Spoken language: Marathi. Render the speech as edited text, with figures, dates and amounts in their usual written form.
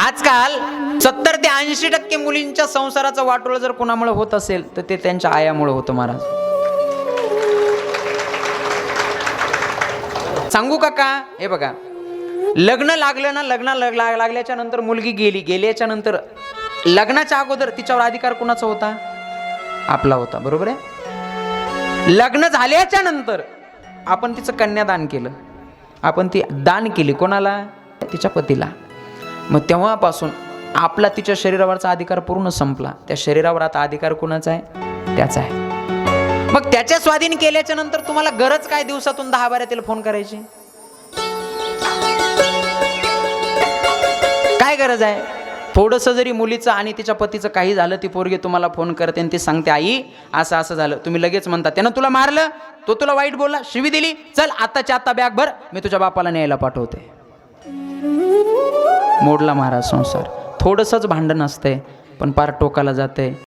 आजकाल 70 ते 80% मुलींच्या संसाराचं वाटोळ जर कोणामुळे होत असेल तर ते त्यांच्या आयामुळे होतं महाराज. सांगू का? हे बघा, लग्न लागलं ना, लग्न लागल्याच्या नंतर मुलगी गेल्याच्या नंतर लग्नाच्या अगोदर तिच्यावर अधिकार कोणाचा होता? आपला होता, बरोबर आहे. लग्न झाल्याच्या नंतर आपण तिचं कन्यादान केलं, आपण ती दान केली कोणाला? तिच्या पतीला. मग तेव्हापासून आपला तिच्या शरीरावरचा अधिकार पूर्ण संपला. त्या शरीरावर आता अधिकार कोणाचा आहे? त्याचा आहे. मग त्याच्या स्वाधीन केल्याच्या नंतर तुम्हाला गरज काय दिवसातून 10-12 तिला फोन करायची? काय गरज आहे? थोडंसं जरी मुलीचं आणि तिच्या पतीचं काही झालं, ती पोरगी तुम्हाला फोन करते आणि ती सांगते, आई असं असं झालं. तुम्ही लगेच म्हणता, त्यानं तुला मारलं, तो तुला वाईट बोलला, शिवी दिली, चल आत्ताच्या आत्ता बॅग भर, मी तुझ्या बापाला न्यायला पाठवते. मोडला महाराज संसार. थोडंसंच भांडण असतंय पण पार टोकाला जाते.